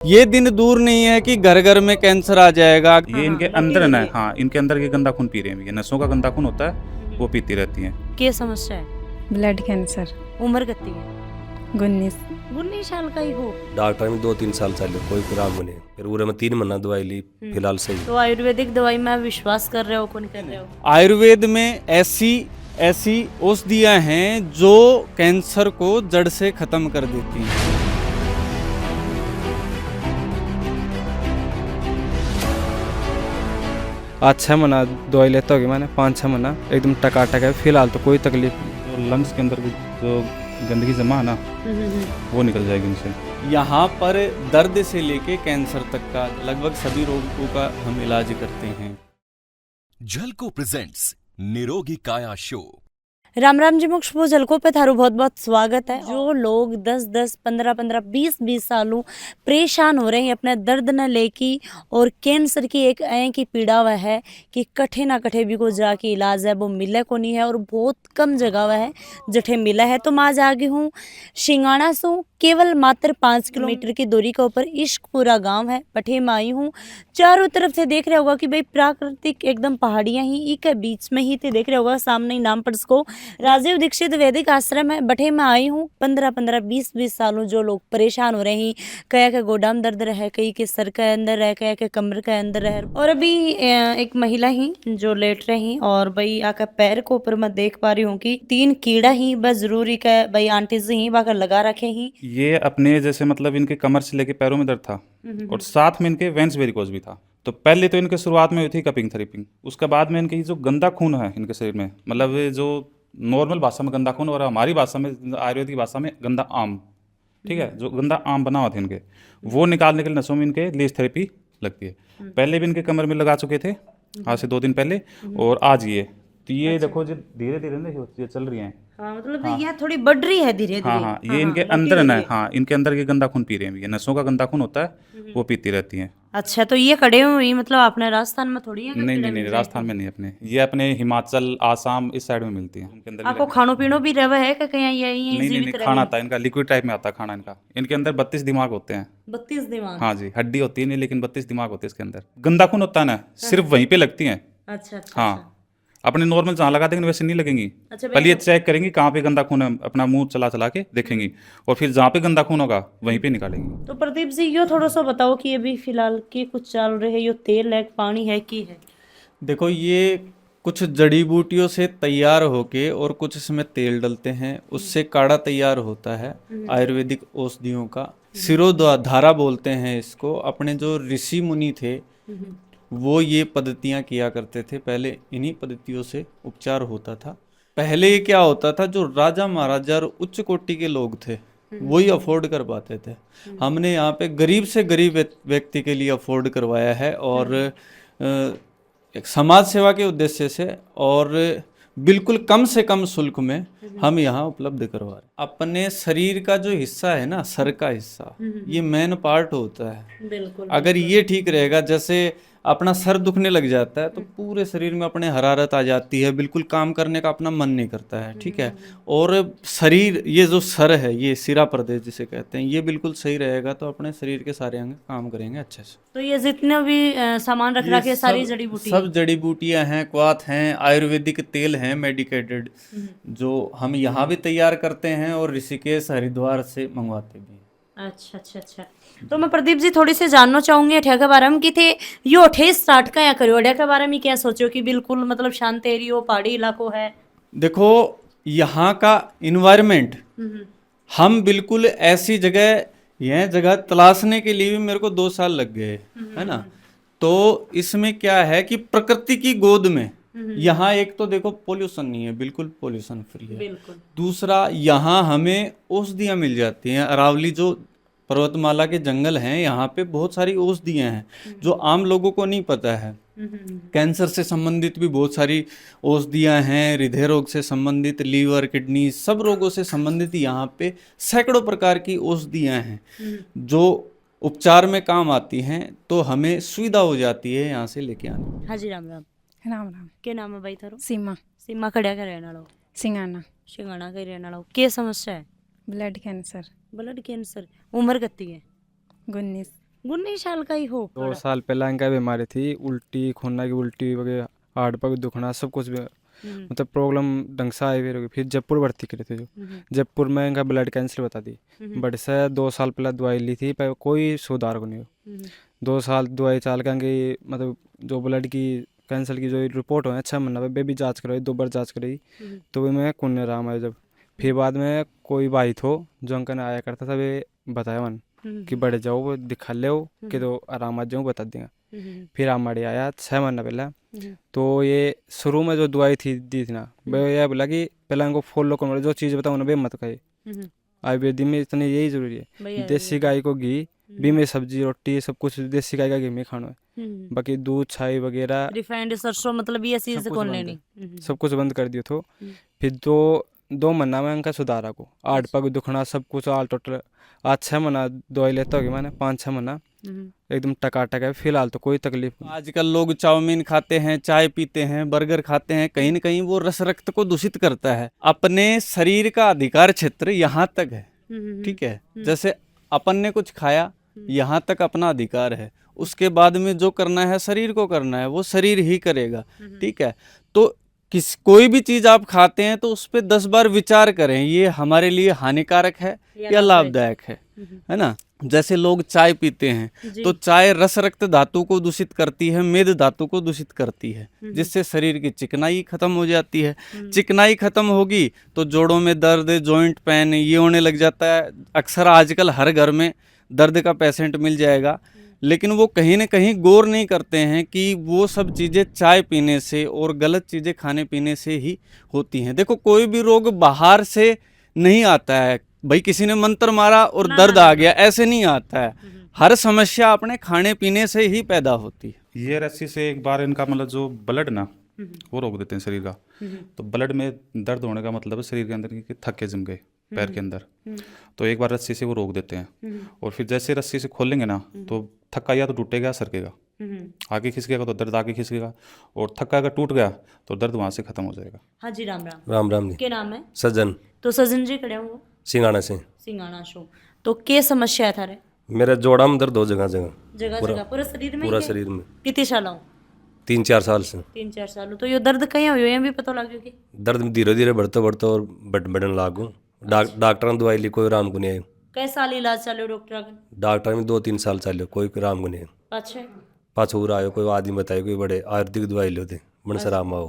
ये दिन दूर नहीं है कि घर घर में कैंसर आ जाएगा। ये इनके अंदर ना, हाँ, इनके अंदर ये गंदा खून पी रहे हैं, ये नसों का गंदा खून होता है, वो पीती रहती हैं। क्या समस्या है? Blood cancer. उम्र कितनी है? 19। 19 साल का ही हो? डॉक्टर में 2-3 साल चले, कोई खराब नहीं। फिर पूरे में 3 महीना दवाई ली, फिलहाल सही। तो आयुर्वेदिक दवाई में आप विश्वास कर रहे हो कौन कर रहे हो? आयुर्वेद में ऐसी औषधियां हैं जो कैंसर को जड़ से खत्म कर देती हैं। आज 6 महीना दवाई लेता होगी मैंने, 5-6 महीना एकदम टकाटक है। फिलहाल तो कोई तकलीफ नहीं। जो लंग्स के अंदर जो गंदगी जमा है ना, वो निकल जाएगी इनसे। यहाँ पर दर्द से लेके कैंसर तक का लगभग सभी रोगों का हम इलाज करते हैं। झलको प्रेजेंट्स निरोगी काया शो। राम राम जी, मोक्ष भोजल को पे थारू बहुत बहुत स्वागत है। जो लोग 10-10, 15-15, 20-20 सालों परेशान हो रहे हैं अपने दर्द न लेके, और कैंसर की एक ऐ की पीड़ा वह है कि कठे ना कठे भी को जाके इलाज है वो मिले को नहीं है, और बहुत कम जगह वह है जठे मिला है। तो मैं आज आगे हूँ शिंगाणा से, केवल मात्र 5 किलोमीटर की दूरी के ऊपर इश्कपुरा गांव है, पठे में आई हूँ। चारों तरफ से देख रहे होगा कि भाई प्राकृतिक एकदम पहाड़ियां ही ई के बीच में ही ते देख रहे होगा सामने ही नाम पड़स को राजीव दीक्षित वैदिक आश्रम है, बठे में आई हूँ। 15-15, 20-20 सालों जो लोग परेशान हो रहे हैं, कया के गोदाम दर्द रहे, कई के सर के अंदर रहे, कया के कमर के अंदर रहे। और अभी एक महिला ही जो लेट रही, और भाई आका पैर को ऊपर मैं देख पा रही हूँ कि 3 कीड़ा ही बस जरूरी का भाई आंटी जी ही बाकर लगा रखे ही। ये अपने जैसे मतलब इनके कमर से लेके पैरों में दर्द था, और साथ में इनके वेंस वेरिकोज भी था। तो पहले तो इनके शुरुआत में हुई थी कपिंग थेरेपी, उसके बाद में इनके जो गंदा खून है इनके शरीर में, मतलब ये जो नॉर्मल भाषा में गंदा खून और हमारी भाषा में आयुर्वेदिक भाषा में गंदा आम, ठीक है, जो गंदा आम बना हुआ था इनके, वो निकालने के लिए नसों में इनके लेज थेरेपी लगती है। पहले भी इनके कमर में लगा चुके थे आज से 2 दिन पहले, और आज ये तो ये देखो जो धीरे धीरे ना ये चल रही हैं। हाँ, मतलब ये थोड़ी बढ़ रही है धीरे धीरे। हाँ, ये इनके अंदर ना, हाँ, इनके अंदर ये गंदा खून पी रहे हैं, ये नसों का गंदा खून होता है, वो पीती रहती हैं। अच्छा, तो ये खड़े हुई मतलब आपने राजस्थान में थोड़ी है? नहीं, राजस्थान में नहीं, अपने ये अपने हिमाचल, आसाम इस साइड में मिलती हैं। इनके अंदर आपको खानो पीनो भी रवा है कि कहीं ये नहीं, जीवित रहे? खाना आता है इनका, लिक्विड टाइप में आता है खाना इनका। इनके अंदर 32 दिमाग होते हैं। 32 दिमाग? हाँ जी, हड्डी होती है नहीं, लेकिन 32 दिमाग होते हैं इसके अंदर। गंदा खून होता है ना, सिर्फ वहीं पे लगती हैं। अच्छा। हाँ, अपने नॉर्मल जहाँ लगा देंगे वैसे नहीं लगेंगी। अच्छा, पहले ये चेक करेंगी कहाँ पे गंदा खून है, अपना मुंह चला चला के देखेंगी, और फिर जहाँ पे गंदा खून होगा वहीं पे निकालेंगी। तो प्रदीप जी यो थोड़ा सा बताओ कि अभी फिलहाल की कुछ चल रहे है, यो तेल है पानी है की है? देखो, ये कुछ जड़ी बूटियों से तैयार होके और कुछ इसमें तेल डलते हैं, उससे काढ़ा तैयार होता है आयुर्वेदिक औषधियों का। सिरोधारा बोलते हैं इसको। अपने जो ऋषि मुनि थे वो ये पद्धतियां किया करते थे, पहले इन्हीं पद्धतियों से उपचार होता था। पहले ये क्या होता था, जो राजा महाराजा और उच्च कोटि के लोग थे वही अफोर्ड कर पाते थे। हमने यहाँ पे गरीब से गरीब व्यक्ति के लिए अफोर्ड करवाया है, और एक समाज सेवा के उद्देश्य से, और बिल्कुल कम से कम शुल्क में हम यहाँ उपलब्ध करवा रहे हैं। अपने शरीर का जो हिस्सा है ना, सर का हिस्सा, ये मेन पार्ट होता है। बिल्कुल। अगर ये ठीक रहेगा, जैसे अपना सर दुखने लग जाता है तो पूरे शरीर में अपने हरारत आ जाती है, बिल्कुल काम करने का अपना मन नहीं करता है, ठीक है। और शरीर, ये जो सर है, ये सिरा प्रदेश जिसे कहते हैं, ये बिल्कुल सही रहेगा तो अपने शरीर के सारे अंग काम करेंगे अच्छे से। तो ये जितने भी सामान रख रखे सारी जड़ी बूटी? सब जड़ी बूटियां हैं, क्वाथ हैं, आयुर्वेदिक तेल हैं मेडिकेटेड, जो हम यहाँ भी तैयार करते हैं और ऋषिकेश हरिद्वार से मंगवाते भी हैं। अच्छा। तो मैं प्रदीप जी थोड़ी सी जानना चाहूंगी अठे के बारे में कि थे यो अठे स्टार्ट क्या करियो, अठे के बारे में क्या सोचो कि बिल्कुल मतलब शांत एरियो पहाड़ी इलाको है? देखो, यहाँ का इन्वायरमेंट, हम बिल्कुल ऐसी जगह, यह जगह तलाशने के लिए भी मेरे को 2 साल लग गए, है ना। तो इसमें क्या है कि प्रकृति की गोद में यहाँ एक तो देखो पोल्यूशन नहीं है, बिल्कुल पोल्यूशन फ्री है। बिल्कुल। दूसरा, यहाँ हमें औषधियाँ मिल जाती हैं। अरावली जो पर्वतमाला के जंगल हैं, यहाँ पे बहुत सारी औषधियाँ हैं जो आम लोगों को नहीं पता है। कैंसर से संबंधित भी बहुत सारी औषधियाँ हैं, हृदय रोग से संबंधित, लीवर, किडनी, सब रोगों से संबंधित यहाँ पे सैकड़ों प्रकार की औषधियाँ हैं जो उपचार में काम आती हैं। तो हमें सुविधा हो जाती है यहाँ से लेके आने। हाँ जी, राम राम। राम राम। क्या नाम है भाई थारो? सीमा। सीमा खड़िया का रहने वाला? सिंगाना। शिंगाणा का रहने वाला। क्या समस्या है? Blood cancer. Blood cancer. उम्र कितनी है? 19। 19 साल का ही हो? 2 साल पहले इनका बीमारी थी, उल्टी खूना की उल्टी वगैरह, हार्ट पग दुखना सब कुछ मतलब प्रॉब्लम ढंग से आई हुई। फिर जयपुर भर्ती करे थे, जो जयपुर में इनका ब्लड कैंसर बता दी। बट से 2 साल पहले दवाई ली थी पर कोई सुधार को नहीं हो। 2 साल दवाई चाल के मतलब जो ब्लड की कैंसर की जो रिपोर्ट हो 6 महीना पे भी जांच करवाई, 2 बार जांच कराई तो भी मैं कुछ आराम आया। जब फिर बाद में कोई भाई थो जो अंकल आया करता था, वे बताया मन कि बढ़ जाओ वो दिखा ले कि तो आराम आ जाऊँ बता देंगे। फिर हमारे आया 6 महीना पहले। तो ये शुरू में जो दवाई थी दी थी ना, वो यह बोला कि पहले उनको फॉलो करो, जो चीज़ बताऊँ ना वे मत खाए। आयुर्वेदिक में इतनी यही जरूरी है, देसी गाय को घी भी में सब्जी रोटी सब कुछ देसी गाय का घी में खाना है। बाकी दूध छाई वगैरह रिफाइंड सरसों मतलब ये चीज सब कौन कुछ लेनी? सब कुछ बंद कर दियो तो फिर 2 महीना में उनका सुधार को 8 पग दुखना सब कुछ आल टोटल। आज 6 महीना दवाई लेता होगी मैंने, 5-6 महीना एकदम टकाटक है। फिलहाल तो कोई तकलीफ नहीं। आजकल लोग चाउमीन खाते हैं, चाय पीते हैं, बर्गर खाते हैं, कहीं न कहीं वो रस रक्त को दूषित करता है। अपने शरीर का अधिकार क्षेत्र यहाँ तक है, ठीक है। जैसे अपन ने कुछ खाया, यहाँ तक अपना अधिकार है, उसके बाद में जो करना है शरीर को करना है, वो शरीर ही करेगा, ठीक है। तो कोई भी चीज आप खाते हैं तो उस पर 10 बार विचार करें, ये हमारे लिए हानिकारक है या लाभदायक है ना। जैसे लोग चाय पीते हैं तो चाय रस रक्त धातु को दूषित करती है, मेद धातु को दूषित करती है, जिससे शरीर की चिकनाई खत्म हो जाती है। चिकनाई खत्म होगी तो जोड़ों में दर्द, जॉइंट पेन ये होने लग जाता है। अक्सर आजकल हर घर में दर्द का पेशेंट मिल जाएगा, लेकिन वो कहीं ना कहीं गौर नहीं करते हैं कि वो सब चीज़ें चाय पीने से और गलत चीज़ें खाने पीने से ही होती हैं। देखो कोई भी रोग बाहर से नहीं आता है, भाई किसी ने मंत्र मारा और दर्द आ गया, ऐसे नहीं आता है। हर समस्या अपने खाने पीने से ही पैदा होती है। ये रस्सी से एक बार इनका मतलब जो ब्लड ना वो रोक देते हैं शरीर का। तो ब्लड में दर्द होने का मतलब है शरीर के अंदर की थक्के जम गए पैर के अंदर, तो एक बार रस्सी से वो रोक देते हैं। और फिर जैसे रस्सी से खोलेंगे ना तो थक्का या तो टूटेगा सरकेगा, आगे खिसकेगा तो दर्द आगे खिसकेगा, और थक्का अगर टूट गया तो दर्द वहाँ से खत्म हो जाएगा। हाँ जी, राम राम। राम राम जी। क्या नाम है? सज्जन तो सजन जी खड़े हो सिंगाना से। सिंगाना शो। तो क्या समस्या है थारे? मेरा जोड़ा में दर्द हो जगह जगह जगह जगह पूरे शरीर में? पूरा शरीर में। कितने साल हो? 3-4 साल से। 3-4 साल। तो ये दर्द कहीं हो ये भी पता लग गया कि दर्द में धीरे धीरे बढ़ते बढ़ते और बढ़ने लागू। डॉक्टर ने दवाई ली, कोई आराम को नहीं आया। कई साल इलाज चलो डॉक्टर का? डॉक्टर में 2-3 साल चलो, कोई आराम को नहीं आया। अच्छा पाछूर आयो कोई आदमी बताए कोई बड़े आयुर्वेदिक दवाई लो थे मन से आराम आओ।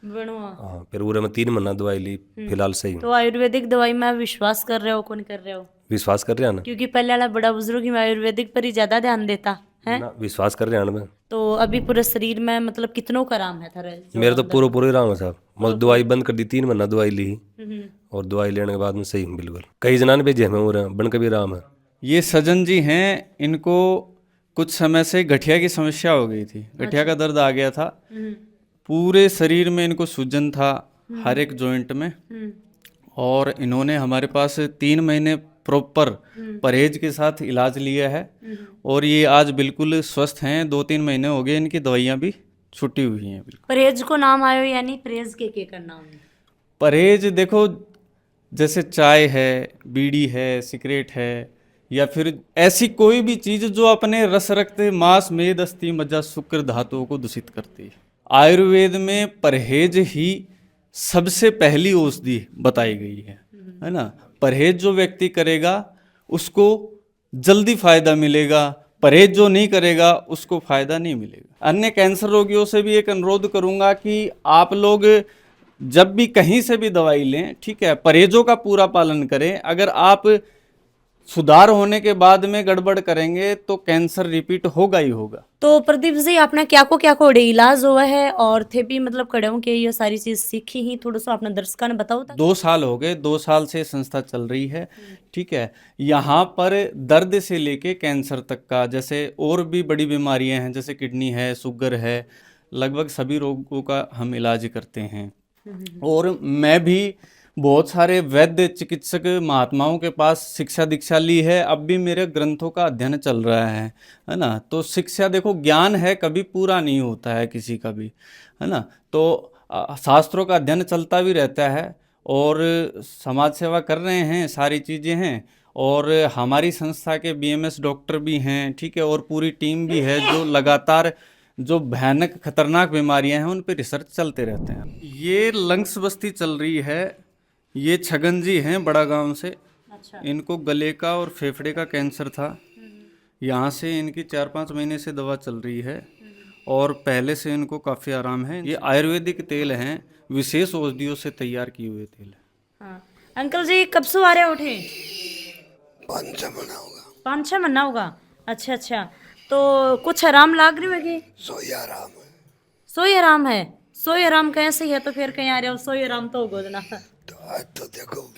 बनवा। हाँ, फिर पूरे में 3 महीना दवाई ली, फिलहाल सही हूँ। तो आयुर्वेदिक दवाई में आप विश्वास कर रहे हो कौन कर रहे हो? विश्वास कर रहे हैं ना? क्योंकि पहले वाला बड़ा बुजुर्ग ही आयुर्वेदिक पर ही ज्यादा ध्यान देता है ना, विश्वास कर रहे हैं ना। तो अभी पूरे शरीर में मतलब कितनों का आराम है थारे? मेरे तो पूरा आराम है साहब। मतलब दवाई बंद कर दी, 3 महीना दवाई ली और दवाई लेने के बाद में सही हूँ बिल्कुल। कई जना ने भेजे हमें और बन के भी आराम है। ये सजन जी हैं, इनको कुछ समय से गठिया की समस्या हो गई थी, गठिया का दर्द आ गया था। पूरे शरीर में इनको सूजन था, हर एक जॉइंट में। और इन्होंने हमारे पास 3 महीने प्रॉपर परहेज के साथ इलाज लिया है और ये आज बिल्कुल स्वस्थ हैं। 2-3 महीने हो गए इनकी दवाइयाँ भी छुट्टी हुई हैं बिल्कुल। परहेज को नाम आयो यानी परहेज के का नाम है? परहेज देखो, जैसे चाय है, बीड़ी है, सिगरेट है, या फिर ऐसी कोई भी चीज जो अपने रस रक्त मांस मेद अस्थि मज्जा शुक्र धातुओं को दूषित करती है। आयुर्वेद में परहेज ही सबसे पहली औषधि बताई गई है ना। परहेज जो व्यक्ति करेगा उसको जल्दी फायदा मिलेगा, परहेज जो नहीं करेगा उसको फायदा नहीं मिलेगा। अन्य कैंसर रोगियों से भी एक अनुरोध करूंगा कि आप लोग जब भी कहीं से भी दवाई लें, ठीक है, परहेजों का पूरा पालन करें। अगर आप सुधार होने के बाद में गड़बड़ करेंगे तो कैंसर रिपीट होगा ही होगा। तो प्रदीप जी आपने क्या को इलाज हुआ है और थे भी मतलब कड़े के ये सारी चीज सीखी ही, थोड़ा सा अपने दर्शकों ने बताओ। 2 साल हो गए, 2 साल से संस्था चल रही है, ठीक है। यहाँ पर दर्द से लेके कैंसर तक का, जैसे और भी बड़ी बीमारियां हैं जैसे किडनी है, शुगर है, लगभग सभी रोगों का हम इलाज करते हैं। और मैं भी बहुत सारे वैद्य चिकित्सक महात्माओं के पास शिक्षा दीक्षा ली है, अब भी मेरे ग्रंथों का अध्ययन चल रहा है ना। तो शिक्षा देखो, ज्ञान है कभी पूरा नहीं होता है किसी का भी, है ना। तो शास्त्रों का अध्ययन चलता भी रहता है और समाज सेवा कर रहे हैं, सारी चीज़ें हैं। और हमारी संस्था के बीएमएस डॉक्टर भी हैं, ठीक है, और पूरी टीम भी है जो लगातार जो भयानक खतरनाक बीमारियां हैं उन पे रिसर्च चलते रहते हैं। ये लंग्स बस्ती चल रही है, ये छगन जी हैं बड़ा गांव से। अच्छा। इनको गले का और फेफड़े का कैंसर था। यहाँ से इनकी 4-5 महीने से दवा चल रही है और पहले से इनको काफ़ी आराम है। ये आयुर्वेदिक तेल हैं, विशेष औषधियों से तैयार किए हुए तेल है। हाँ। अंकल जी कब सवारे उठे? 5-6 महीना होगा। 5-6 महीना होगा। अच्छा अच्छा, तो कुछ आराम लाग रही होगी? सोई आराम है। सोई आराम है। सोई आराम कैसे है तो फिर कहीं आ रहे हो? सोई आराम तो होगा ना। तो आज तो देखो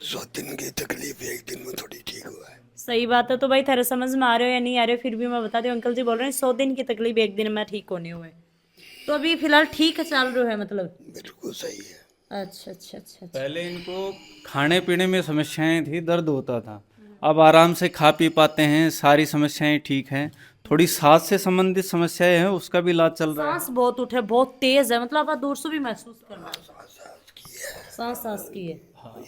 100 दिन की तकलीफ एक दिन में थोड़ी ठीक हुआ है। सही बात है। तो भाई तेरे समझ में आ रहे हो या नहीं आ रहे हो, फिर भी मैं बता दूं, अंकल जी बोल रहे हैं 100 दिन की तकलीफ एक दिन में ठीक होने हुए। तो अभी फिलहाल ठीक चल रहा है मतलब? बिल्कुल सही है। अच्छा अच्छा अच्छा अच्छा। पहले इनको खाने पीने में समस्याएं थी, दर्द होता था, अब आराम से खा पी पाते हैं, सारी समस्याएं ठीक हैं। थोड़ी सांस से संबंधित समस्याएं हैं, उसका भी इलाज चल रहा है। सांस बहुत उठे, बहुत तेज है, मतलब आप दूर से भी महसूस कर रहे हो। सांस सांस की है।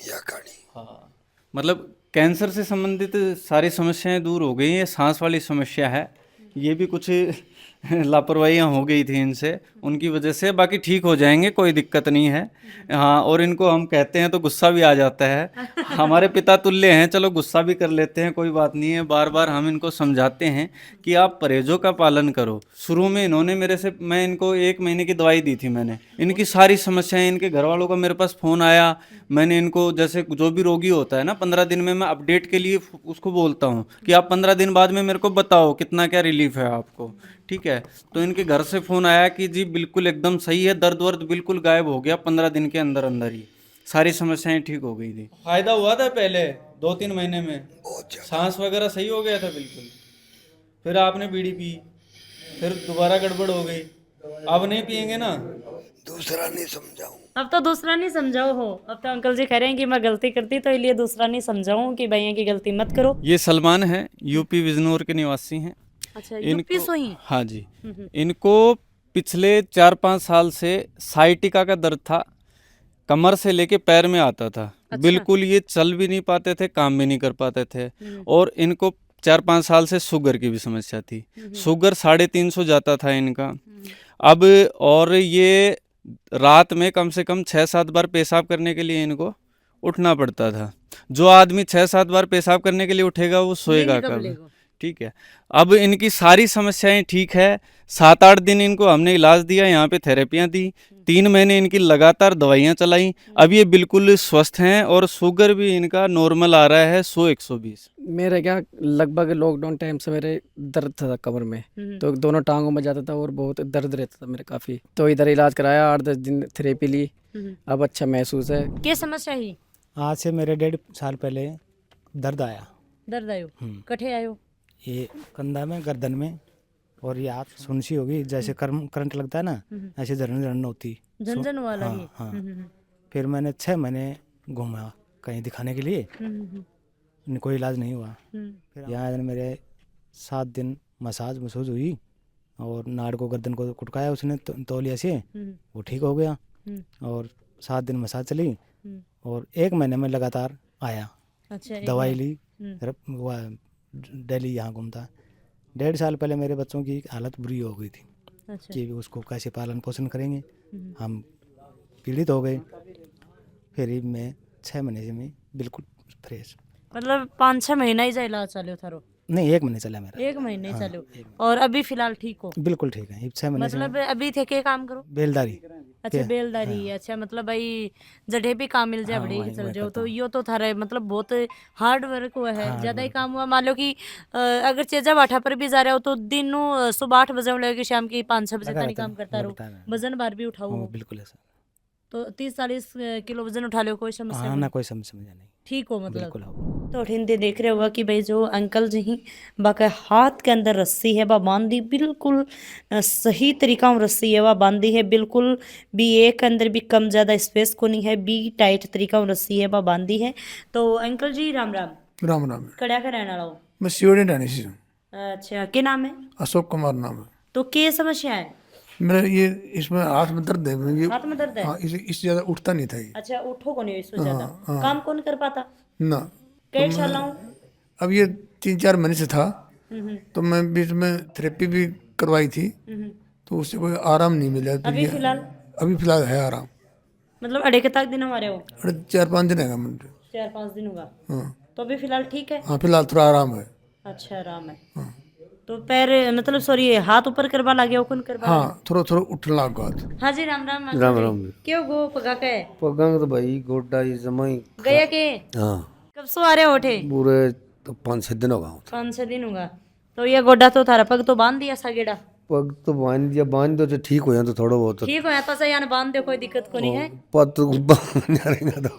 या गाड़ी हाँ, मतलब कैंसर से संबंधित सारी समस्याएं दूर हो गई हैं, सांस वाली समस्या है, ये भी कुछ लापरवाहियाँ हो गई थी इनसे, उनकी वजह से, बाकी ठीक हो जाएंगे, कोई दिक्कत नहीं है। हाँ, और इनको हम कहते हैं तो गुस्सा भी आ जाता है, हमारे पिता तुल्य हैं, चलो गुस्सा भी कर लेते हैं, कोई बात नहीं है। बार बार हम इनको समझाते हैं कि आप परहेजों का पालन करो। शुरू में इन्होंने मेरे से, मैं इनको 1 महीने की दवाई दी थी मैंने, इनकी सारी समस्याएं, इनके घर वालों का मेरे पास फ़ोन आया, मैंने इनको, जैसे जो भी रोगी होता है ना, 15 दिन में मैं अपडेट के लिए उसको बोलता हूँ कि आप 15 दिन बाद में मेरे को बताओ कितना क्या रिलीफ है आपको, ठीक है। तो इनके घर से फ़ोन आया कि जी बिल्कुल एकदम सही है, दर्द वर्द बिल्कुल गायब हो गया, 15 दिन के अंदर अंदर ही सारी समस्याएं ठीक हो गई थी। फायदा हुआ था पहले 2-3 महीने में, सांस वगैरह सही हो गया था बिल्कुल। फिर आपने बीड़ी पी, फिर दोबारा गड़बड़ हो गई, अब नहीं पियेंगे ना? दूसरा नहीं समझाऊं। अब तो दूसरा नहीं समझाओ हो। अब तो अंकल जी कह रहे हैं कि मैं गलती करती तो इसलिए दूसरा नहीं समझाऊं कि भैया की गलती मत करो। ये सलमान है, यूपी बिजनौर के निवासी हैं। अच्छा, यूपी से ही? हाँ जी, इनको पिछले 4-5 साल से साइटिका का दर्द था, कमर से लेके पैर में आता था। अच्छा। बिल्कुल ये चल भी नहीं पाते थे, काम भी नहीं कर पाते थे। और इनको 4-5 साल से शुगर की भी समस्या थी, शुगर 350 जाता था इनका। अब और ये रात में कम से कम 6-7 बार पेशाब करने के लिए इनको उठना पड़ता था। जो आदमी 6-7 बार पेशाब करने के लिए उठेगा वो सोएगा कब? ठीक है। अब इनकी सारी समस्याएं ठीक है। 7-8 दिन इनको हमने इलाज दिया, यहाँ पे थेरेपियाँ दी, 3 महीने इनकी लगातार दवाइयाँ चलाई, अब ये बिल्कुल स्वस्थ हैं और शुगर भी इनका नॉर्मल आ रहा है 100-120। मेरे क्या लगभग लॉकडाउन टाइम से मेरे दर्द था कमर में, तो दोनों टांगों में जाता था और बहुत दर्द रहता था मेरे काफ़ी। तो इधर इलाज कराया, 8-10 दिन थेरेपी ली, अब अच्छा महसूस है। क्या समस्या है? आज से मेरे 1.5 साल पहले दर्द आया। दर्द आयो? कठे आयो? ये कंधा में, गर्दन में, और ये हाथ सुनसी होगी, जैसे करंट लगता है ना, ऐसे झरन होती। झंझन वाला ही? हाँ। फिर मैंने 6 महीने घूमा कहीं दिखाने के लिए, कोई इलाज नहीं हुआ। फिर यहाँ मेरे 7 दिन मसाज हुई और नाड़ को, गर्दन को कुटकाया उसने तौलिया से, वो ठीक हो गया। और 7 दिन मसाज चली और 1 महीने में लगातार आया। अच्छा, दवाई ली, दिल्ली यहाँ घूमता। 1.5 साल पहले मेरे बच्चों की हालत बुरी हो गई थी। अच्छा। कि उसको कैसे पालन पोषण करेंगे, हम पीड़ित हो गए। फिर मैं 6 महीने से मैं बिल्कुल फ्रेश। मतलब 5-6 महीना ही इलाज चालू थारो? नहीं, 1 महीने चला मेरा। 1 महीने चालू? और अभी फिलहाल ठीक हो? बिल्कुल ठीक है। 6 महीने मतलब अभी थे के काम करो? बेलदारी। अच्छा, बेलदारी। अच्छा, मतलब भाई जड़े भी काम मिल जाए बड़े चल जाओ, तो यो तो थारा मतलब बहुत हार्ड वर्क हुआ है, ज्यादा ही काम हुआ। मान लो कि अगर चेजा बाठा पर भी जा रहे हो तो दिनों सुबह 8 बजे लगेगी, शाम की 5-6 बजे तक काम करता रहो, वजन बार भी उठाओ? बिल्कुल ऐसा। तो 30-40 किलो वजन उठा लो, कोई समस्या ना, कोई समस्या नहीं, ठीक हो मतलब? बिल्कुल। तो हिंदी देख रहे होगा कि भाई जो अंकल जी ही बाका हाथ के अंदर रस्सी है वह बांधी, बिल्कुल सही तरीका में रस्सी है वह बांधी है, बिल्कुल भी एक अंदर भी कम ज़्यादा स्पेस को नहीं है, बी टाइट तरीका में रस्सी है वह बांधी है। तो अंकल जी राम राम। राम राम। कड़ा का रहने वाला हो? मैं सियोड़ी रहने से हूँ। अच्छा, क्या नाम है? अशोक कुमार नाम है। तो क्या समस्या है? मेरा ये इसमें हाथ में दर्द है। ये हाथ में दर्द है? हाँ, इससे ज़्यादा उठता नहीं था ये। अच्छा, उठो को नहीं इससे ज़्यादा? काम कौन कर पाता? ना। कई सालों अब ये 3-4 महीने से था, तो मैं बीच में थेरेपी भी करवाई थी, तो उससे कोई आराम नहीं मिला। तो अभी फिलहाल है आराम। मतलब अड़े के तक दिन हमारे हो? अरे 4-5 दिन है मुझे। 4-5 दिन होगा। हाँ तो अभी फिलहाल ठीक है? हाँ, फिलहाल थोड़ा आराम है। अच्छा, आराम है। हाँ तो पैर मतलब सॉरी हाथ ऊपर करवा लागे हो कौन करवा? हाँ, थोड़ा थोड़ा उठने लगा हाथ। हाँ जी, राम राम मास्टर राम जी। राम। क्यों गो पगा के पगंग तो भाई गोड्डा ही जमाई गया के? हाँ कब सो आ रहे हो उठे? पूरे तो 5-6 दिन हो गए। 5-6 दिन होगा। तो ये गोड्डा तो थारा पग तो बांध दिया सा गेड़ा? पग तो बांध दो तो ठीक हो जाए तो थोड़ा बहुत ठीक हो जाता सही, यानी बांध दो, कोई दिक्कत को नहीं है। पग तो जाएगा तो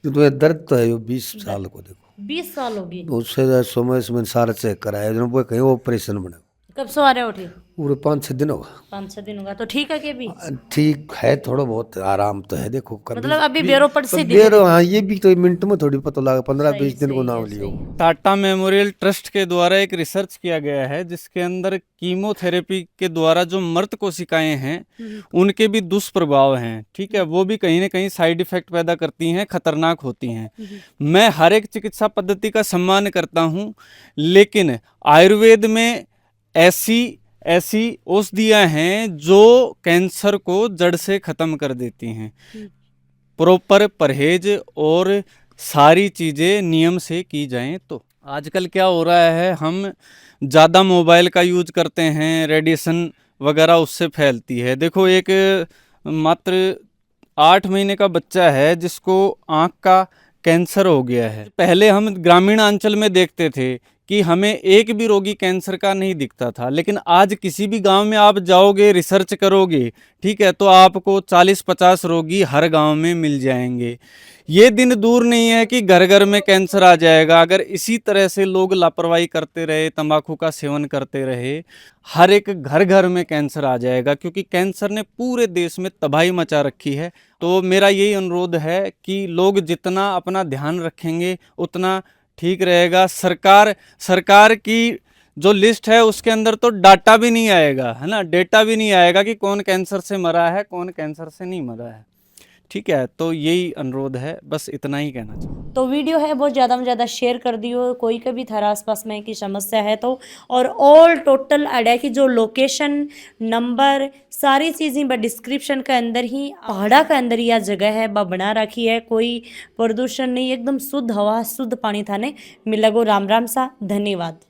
तुम्हें दर्द तो है यो 20 साल को देखो। 20 साल होगी। उससे समय में सारा चेक कराया जो वो कहीं ऑपरेशन बने कब सो आ रहे हो उठे? पूरे 5-6 दिन होगा। 5-6 दिन होगा। तो ठीक है कि अभी ठीक है, थोड़ा बहुत आराम तो है देखो मतलब अभी बेरो पट से बेरो। हाँ, ये भी तो मिनट में थोड़ी पता लगा, 15-20 दिन को नाम लियो। टाटा मेमोरियल ट्रस्ट के द्वारा एक रिसर्च किया गया है जिसके अंदर कीमोथेरेपी के द्वारा जो मृत कोशिकाएं हैं उनके भी दुष्प्रभाव हैं। ठीक है, वो भी कहीं ना कहीं साइड इफेक्ट पैदा करती हैं, खतरनाक होती हैं। मैं हर एक चिकित्सा पद्धति का सम्मान करता हूं, लेकिन आयुर्वेद में ऐसी औषधियां हैं जो कैंसर को जड़ से खत्म कर देती हैं। प्रॉपर परहेज और सारी चीज़ें नियम से की जाएं तो। आजकल क्या हो रहा है, हम ज़्यादा मोबाइल का यूज करते हैं, रेडिएशन वगैरह उससे फैलती है। देखो, एक मात्र 8 महीने का बच्चा है जिसको आँख का कैंसर हो गया है। पहले हम ग्रामीण अंचल में देखते थे कि हमें एक भी रोगी कैंसर का नहीं दिखता था, लेकिन आज किसी भी गांव में आप जाओगे, रिसर्च करोगे, ठीक है, तो आपको 40-50 रोगी हर गांव में मिल जाएंगे। ये दिन दूर नहीं है कि घर घर में कैंसर आ जाएगा। अगर इसी तरह से लोग लापरवाही करते रहे, तंबाकू का सेवन करते रहे, हर एक घर घर में कैंसर आ जाएगा, क्योंकि कैंसर ने पूरे देश में तबाही मचा रखी है। तो मेरा यही अनुरोध है कि लोग जितना अपना ध्यान रखेंगे उतना ठीक रहेगा। सरकार की जो लिस्ट है उसके अंदर तो डाटा भी नहीं आएगा, है ना, डेटा भी नहीं आएगा कि कौन कैंसर से मरा है, कौन कैंसर से नहीं मरा है। ठीक है, तो यही अनुरोध है, बस इतना ही कहना चाहिए। तो वीडियो है बहुत ज़्यादा में ज़्यादा शेयर कर दियो, कोई कभी थारा आसपास में की समस्या है तो। और ऑल टोटल आइडिया की जो लोकेशन नंबर सारी चीज़ें ब डिस्क्रिप्शन के अंदर ही, पहाड़ा के अंदर यह जगह है ब बना रखी है। कोई प्रदूषण नहीं, एकदम शुद्ध हवा शुद्ध पानी थाने मिलेगो। राम राम सा, धन्यवाद।